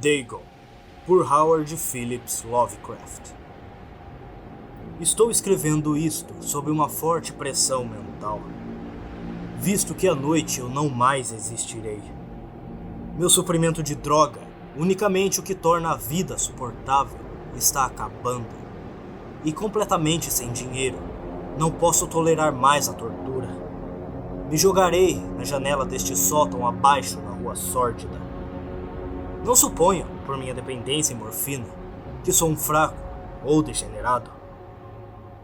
Dagon, por Howard Phillips Lovecraft. Estou escrevendo isto sob uma forte pressão mental, visto que à noite eu não mais existirei. Meu sofrimento de droga, unicamente o que torna a vida suportável, está acabando. E completamente sem dinheiro, não posso tolerar mais a tortura. Me jogarei na janela deste sótão abaixo na rua sórdida. Não suponham, por minha dependência em morfina, que sou um fraco ou degenerado.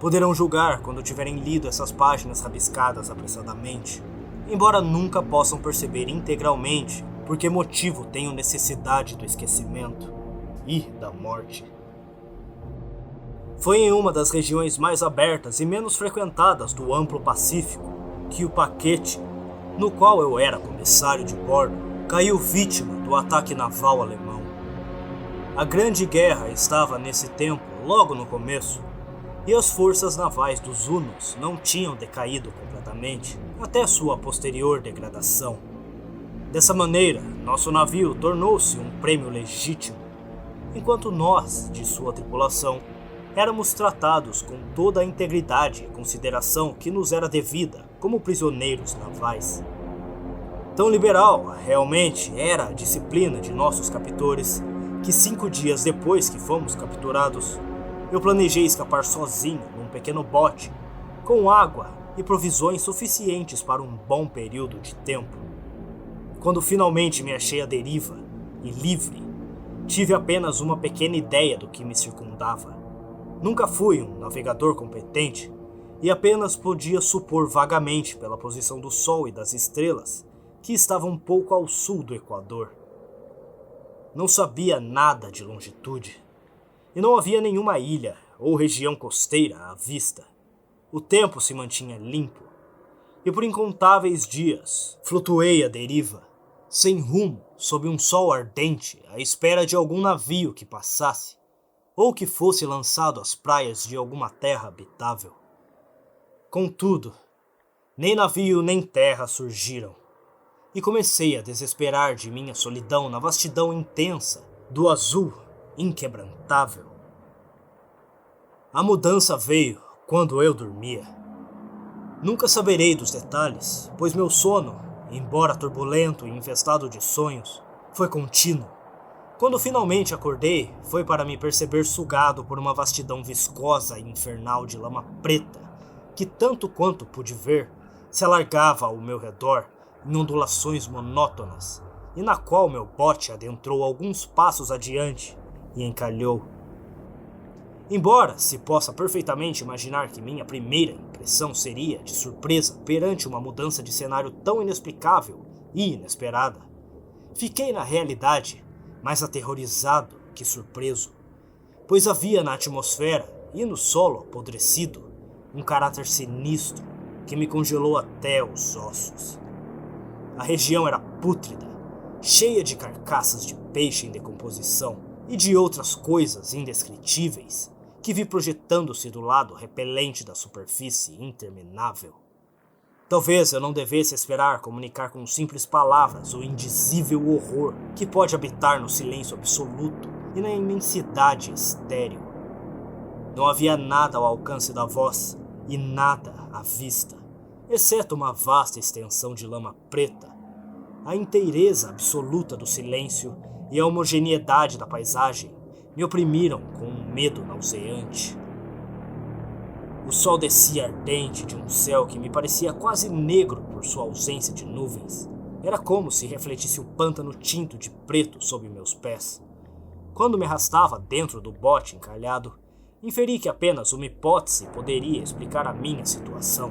Poderão julgar quando tiverem lido essas páginas rabiscadas apressadamente, embora nunca possam perceber integralmente por que motivo tenho necessidade do esquecimento e da morte. Foi em uma das regiões mais abertas e menos frequentadas do amplo Pacífico que o paquete, no qual eu era comissário de bordo, caiu vítima do ataque naval alemão. A Grande Guerra estava nesse tempo logo no começo, e as forças navais dos Hunos não tinham decaído completamente até sua posterior degradação. Dessa maneira, nosso navio tornou-se um prêmio legítimo, enquanto nós, de sua tripulação, éramos tratados com toda a integridade e consideração que nos era devida como prisioneiros navais. Tão liberal, realmente, era a disciplina de nossos captores, que 5 dias depois que fomos capturados, eu planejei escapar sozinho num pequeno bote, com água e provisões suficientes para um bom período de tempo. Quando finalmente me achei à deriva e livre, tive apenas uma pequena ideia do que me circundava. Nunca fui um navegador competente e apenas podia supor vagamente pela posição do Sol e das estrelas que estava um pouco ao sul do Equador. Não sabia nada de longitude, e não havia nenhuma ilha ou região costeira à vista. O tempo se mantinha limpo, e por incontáveis dias flutuei à deriva, sem rumo, sob um sol ardente, à espera de algum navio que passasse, ou que fosse lançado às praias de alguma terra habitável. Contudo, nem navio nem terra surgiram, e comecei a desesperar de minha solidão na vastidão intensa do azul inquebrantável. A mudança veio quando eu dormia. Nunca saberei dos detalhes, pois meu sono, embora turbulento e infestado de sonhos, foi contínuo. Quando finalmente acordei, foi para me perceber sugado por uma vastidão viscosa e infernal de lama preta, que tanto quanto pude ver, se alargava ao meu redor em ondulações monótonas, e na qual meu bote adentrou alguns passos adiante e encalhou. Embora se possa perfeitamente imaginar que minha primeira impressão seria de surpresa perante uma mudança de cenário tão inexplicável e inesperada, fiquei na realidade mais aterrorizado que surpreso, pois havia na atmosfera e no solo apodrecido um caráter sinistro que me congelou até os ossos. A região era pútrida, cheia de carcaças de peixe em decomposição e de outras coisas indescritíveis que vi projetando-se do lado repelente da superfície interminável. Talvez eu não devesse esperar comunicar com simples palavras o indizível horror que pode habitar no silêncio absoluto e na imensidade estéril. Não havia nada ao alcance da voz e nada à vista, exceto uma vasta extensão de lama preta. A inteireza absoluta do silêncio e a homogeneidade da paisagem me oprimiram com um medo nauseante. O sol descia ardente de um céu que me parecia quase negro por sua ausência de nuvens. Era como se refletisse o pântano tinto de preto sob meus pés. Quando me arrastava dentro do bote encalhado, inferi que apenas uma hipótese poderia explicar a minha situação.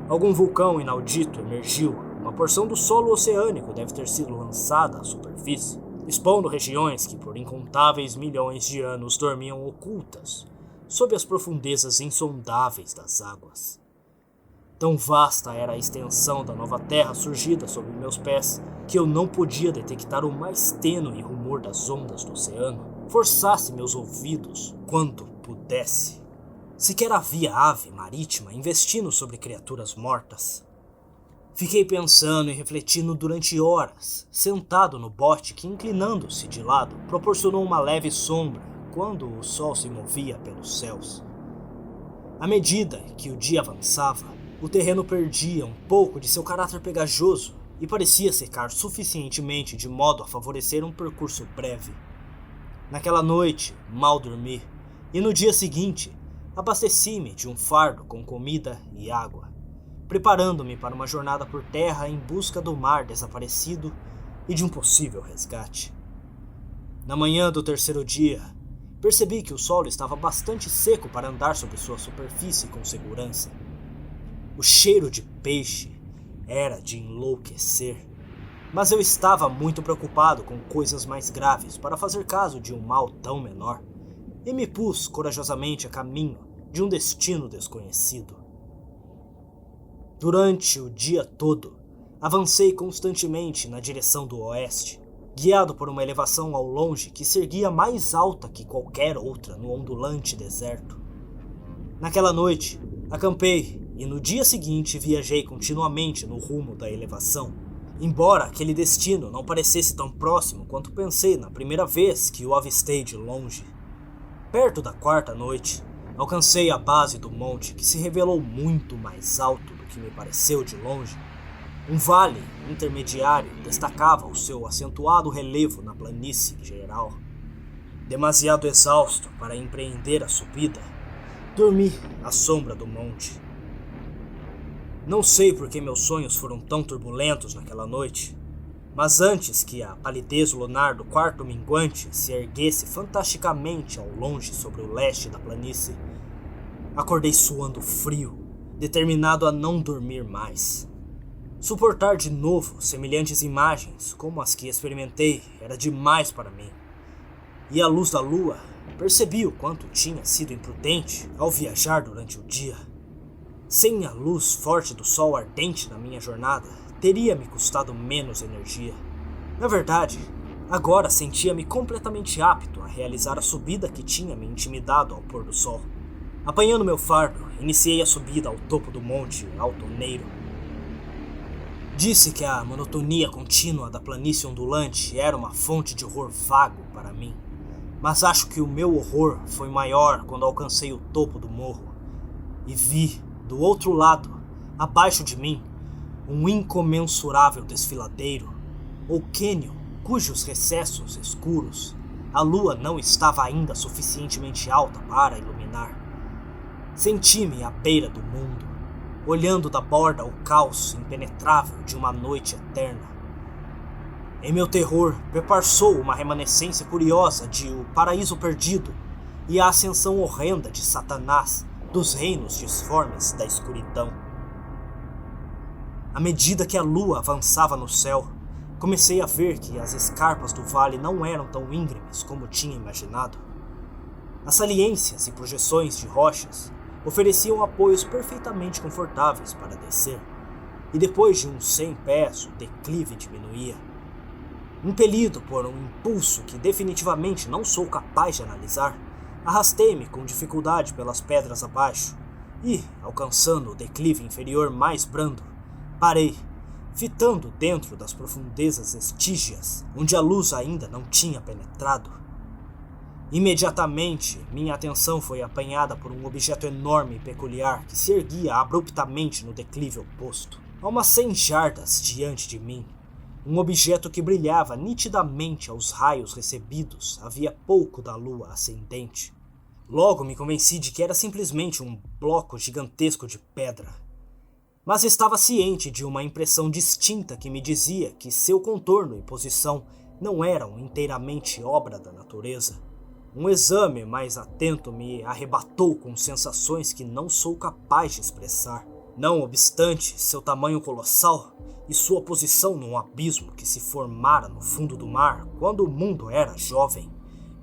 Algum vulcão inaudito emergiu, uma porção do solo oceânico deve ter sido lançada à superfície, expondo regiões que por incontáveis milhões de anos dormiam ocultas sob as profundezas insondáveis das águas. Tão vasta era a extensão da nova terra surgida sob meus pés que eu não podia detectar o mais tênue rumor das ondas do oceano, forçasse meus ouvidos quanto pudesse. Sequer havia ave marítima investindo sobre criaturas mortas. Fiquei pensando e refletindo durante horas, sentado no bote que, inclinando-se de lado, proporcionou uma leve sombra quando o sol se movia pelos céus. À medida que o dia avançava, o terreno perdia um pouco de seu caráter pegajoso e parecia secar suficientemente de modo a favorecer um percurso breve. Naquela noite, mal dormi, e no dia seguinte, abasteci-me de um fardo com comida e água, preparando-me para uma jornada por terra em busca do mar desaparecido e de um possível resgate. Na manhã do terceiro dia, percebi que o solo estava bastante seco para andar sobre sua superfície com segurança. O cheiro de peixe era de enlouquecer, mas eu estava muito preocupado com coisas mais graves para fazer caso de um mal tão menor, e me pus corajosamente a caminho de um destino desconhecido. Durante o dia todo, avancei constantemente na direção do oeste, guiado por uma elevação ao longe que se erguia mais alta que qualquer outra no ondulante deserto. Naquela noite, acampei e no dia seguinte viajei continuamente no rumo da elevação, embora aquele destino não parecesse tão próximo quanto pensei na primeira vez que o avistei de longe. Perto da quarta noite, alcancei a base do monte que se revelou muito mais alto do que me pareceu de longe. Um vale intermediário destacava o seu acentuado relevo na planície geral. Demasiado exausto para empreender a subida, dormi à sombra do monte. Não sei por que meus sonhos foram tão turbulentos naquela noite, mas antes que a palidez lunar do quarto minguante se erguesse fantasticamente ao longe sobre o leste da planície, acordei suando frio, determinado a não dormir mais. Suportar de novo semelhantes imagens como as que experimentei era demais para mim. E à luz da lua, percebi o quanto tinha sido imprudente ao viajar durante o dia. Sem a luz forte do sol ardente na minha jornada, teria me custado menos energia. Na verdade, agora sentia-me completamente apto a realizar a subida que tinha me intimidado ao pôr do sol. Apanhando meu fardo, iniciei a subida ao topo do monte altoneiro. Disse que a monotonia contínua da planície ondulante era uma fonte de horror vago para mim, mas acho que o meu horror foi maior quando alcancei o topo do morro e vi, do outro lado, abaixo de mim, um incomensurável desfiladeiro, ou cânion, cujos recessos escuros a lua não estava ainda suficientemente alta para iluminar. Senti-me à beira do mundo, olhando da borda o caos impenetrável de uma noite eterna. Em meu terror, perpassou uma remanescência curiosa de O Paraíso Perdido e a ascensão horrenda de Satanás dos reinos disformes da escuridão. À medida que a lua avançava no céu, comecei a ver que as escarpas do vale não eram tão íngremes como tinha imaginado. As saliências e projeções de rochas ofereciam apoios perfeitamente confortáveis para descer, e depois de uns 100 pés o declive diminuía. Impelido por um impulso que definitivamente não sou capaz de analisar, arrastei-me com dificuldade pelas pedras abaixo e, alcançando o declive inferior mais brando, parei, fitando dentro das profundezas estígias, onde a luz ainda não tinha penetrado. Imediatamente, minha atenção foi apanhada por um objeto enorme e peculiar que se erguia abruptamente no declive oposto, a umas 100 jardas diante de mim. Um objeto que brilhava nitidamente aos raios recebidos havia pouco da lua ascendente. Logo me convenci de que era simplesmente um bloco gigantesco de pedra. Mas estava ciente de uma impressão distinta que me dizia que seu contorno e posição não eram inteiramente obra da natureza. Um exame mais atento me arrebatou com sensações que não sou capaz de expressar. Não obstante seu tamanho colossal e sua posição num abismo que se formara no fundo do mar quando o mundo era jovem,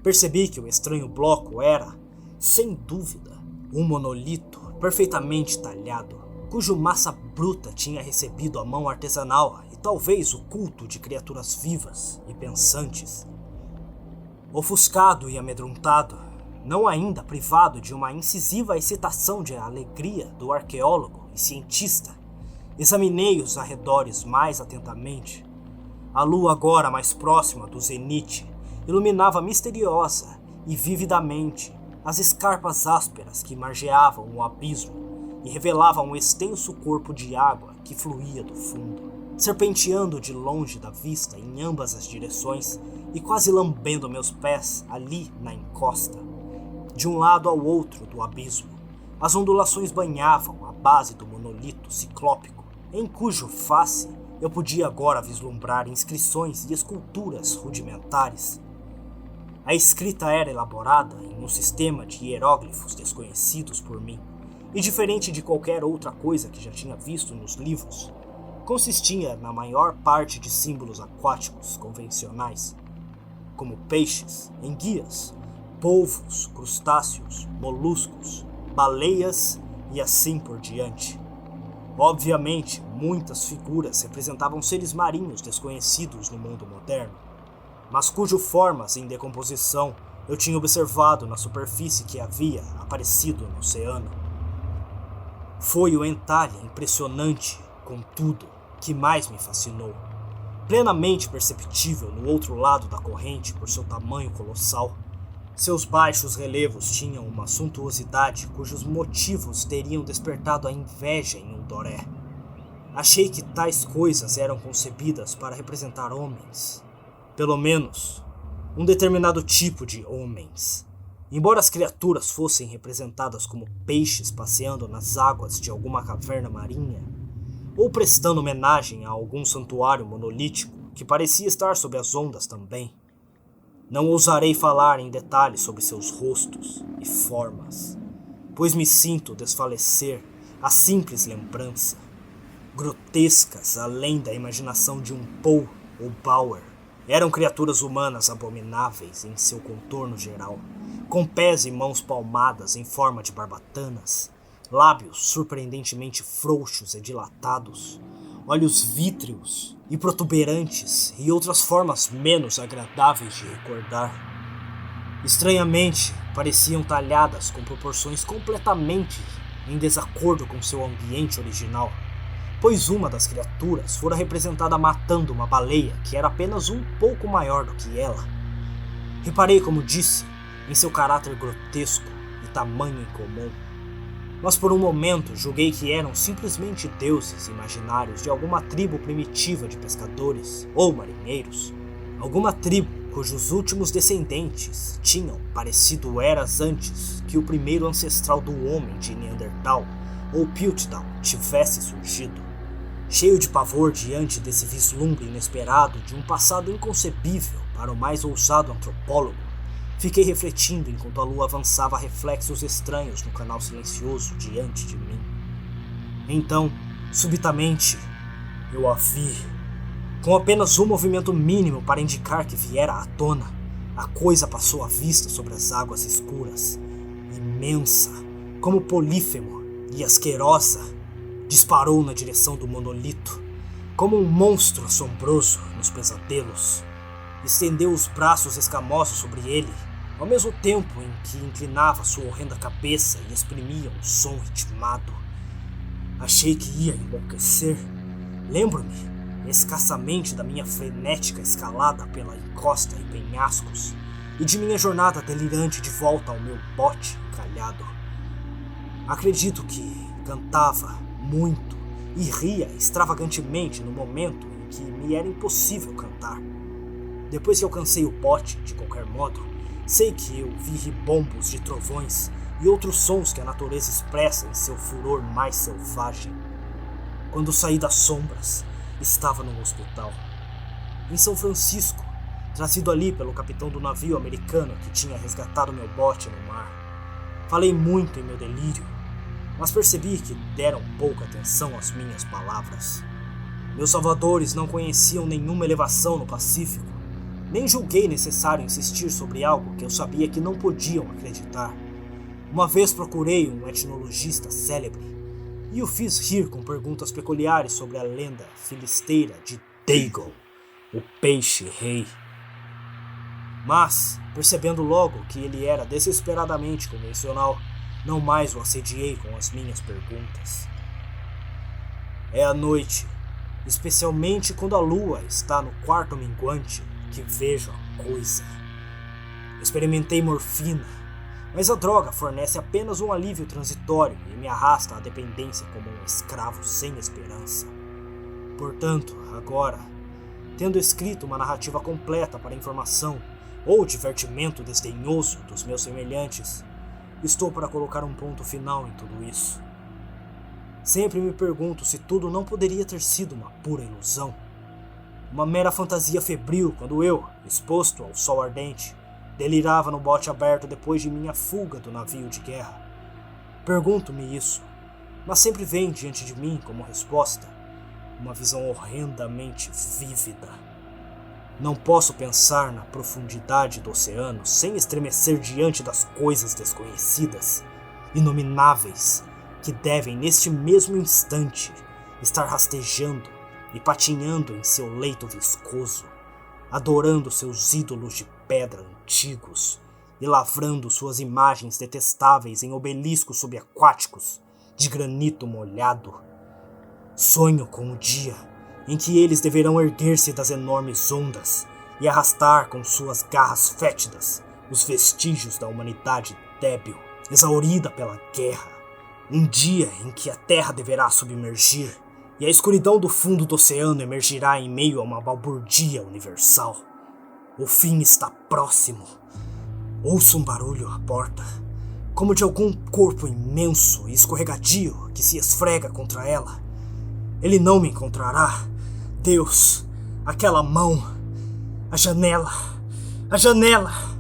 percebi que o estranho bloco era, sem dúvida, um monolito perfeitamente talhado, cuja massa bruta tinha recebido a mão artesanal e talvez o culto de criaturas vivas e pensantes. Ofuscado e amedrontado, não ainda privado de uma incisiva excitação de alegria do arqueólogo e cientista, Examinei os arredores mais atentamente. A lua, agora mais próxima do zenite, iluminava misteriosa e vividamente as escarpas ásperas que margeavam o abismo e revelavam um extenso corpo de água que fluía do fundo, serpenteando de longe da vista em ambas as direções e quase lambendo meus pés ali na encosta. De um lado ao outro do abismo, as ondulações banhavam a base do monolito ciclópico, em cujo face eu podia agora vislumbrar inscrições e esculturas rudimentares. A escrita era elaborada em um sistema de hieróglifos desconhecidos por mim, e diferente de qualquer outra coisa que já tinha visto nos livros, consistia na maior parte de símbolos aquáticos convencionais, como peixes, enguias, polvos, crustáceos, moluscos, baleias e assim por diante. Obviamente, muitas figuras representavam seres marinhos desconhecidos no mundo moderno, mas cujo formas em decomposição eu tinha observado na superfície que havia aparecido no oceano. Foi o entalhe impressionante, contudo, que mais me fascinou. Plenamente perceptível no outro lado da corrente por seu tamanho colossal, seus baixos relevos tinham uma suntuosidade cujos motivos teriam despertado a inveja em Undoré. Achei que tais coisas eram concebidas para representar homens. Pelo menos, um determinado tipo de homens. Embora as criaturas fossem representadas como peixes passeando nas águas de alguma caverna marinha, ou prestando homenagem a algum santuário monolítico que parecia estar sob as ondas também. Não ousarei falar em detalhes sobre seus rostos e formas, pois me sinto desfalecer a simples lembrança. Grotescas além da imaginação de um Poe ou Bauer, eram criaturas humanas abomináveis em seu contorno geral, com pés e mãos palmadas em forma de barbatanas, lábios surpreendentemente frouxos e dilatados, olhos vítreos e protuberantes e outras formas menos agradáveis de recordar. Estranhamente, pareciam talhadas com proporções completamente em desacordo com seu ambiente original, pois uma das criaturas fora representada matando uma baleia que era apenas um pouco maior do que ela. Reparei, como disse, em seu caráter grotesco e tamanho incomum, mas por um momento julguei que eram simplesmente deuses imaginários de alguma tribo primitiva de pescadores ou marinheiros, alguma tribo cujos últimos descendentes tinham parecido eras antes que o primeiro ancestral do homem de Neandertal ou Piltdown tivesse surgido. Cheio de pavor diante desse vislumbre inesperado de um passado inconcebível para o mais ousado antropólogo, fiquei refletindo enquanto a lua avançava reflexos estranhos no canal silencioso diante de mim. Então, subitamente, eu a vi. Com apenas um movimento mínimo para indicar que viera à tona, a coisa passou à vista sobre as águas escuras, imensa, como Polífemo, e asquerosa, disparou na direção do monolito, como um monstro assombroso nos pesadelos. Estendeu os braços escamosos sobre ele, ao mesmo tempo em que inclinava sua horrenda cabeça e exprimia um som ritmado. Achei que ia enlouquecer. Lembro-me escassamente da minha frenética escalada pela encosta e penhascos, e de minha jornada delirante de volta ao meu bote encalhado. Acredito que cantava muito e ria extravagantemente no momento em que me era impossível cantar. Depois que alcancei o bote, de qualquer modo, sei que eu vi ribombos de trovões e outros sons que a natureza expressa em seu furor mais selvagem. Quando saí das sombras, estava no hospital, em São Francisco, trazido ali pelo capitão do navio americano que tinha resgatado meu bote no mar. Falei muito em meu delírio, mas percebi que deram pouca atenção às minhas palavras. Meus salvadores não conheciam nenhuma elevação no Pacífico, nem julguei necessário insistir sobre algo que eu sabia que não podiam acreditar. Uma vez procurei um etnologista célebre e o fiz rir com perguntas peculiares sobre a lenda filisteira de Dagon, o peixe-rei. Mas, percebendo logo que ele era desesperadamente convencional, não mais o assediei com as minhas perguntas. É a noite, especialmente quando a lua está no quarto minguante, que vejo a coisa. Experimentei morfina, mas a droga fornece apenas um alívio transitório e me arrasta à dependência como um escravo sem esperança. Portanto, agora, tendo escrito uma narrativa completa para informação ou divertimento desdenhoso dos meus semelhantes, estou para colocar um ponto final em tudo isso. Sempre me pergunto se tudo não poderia ter sido uma pura ilusão, uma mera fantasia febril quando eu, exposto ao sol ardente, delirava no bote aberto depois de minha fuga do navio de guerra. Pergunto-me isso, mas sempre vem diante de mim como resposta uma visão horrendamente vívida. Não posso pensar na profundidade do oceano sem estremecer diante das coisas desconhecidas, inomináveis, que devem neste mesmo instante estar rastejando e patinhando em seu leito viscoso, adorando seus ídolos de pedra antigos e lavrando suas imagens detestáveis em obeliscos subaquáticos de granito molhado. Sonho com o dia em que eles deverão erguer-se das enormes ondas e arrastar com suas garras fétidas os vestígios da humanidade débil, exaurida pela guerra. Um dia em que a terra deverá submergir e a escuridão do fundo do oceano emergirá em meio a uma balbúrdia universal. O fim está próximo. Ouço um barulho à porta, como de algum corpo imenso e escorregadio que se esfrega contra ela. Ele não me encontrará. Deus, aquela mão, a janela, a janela!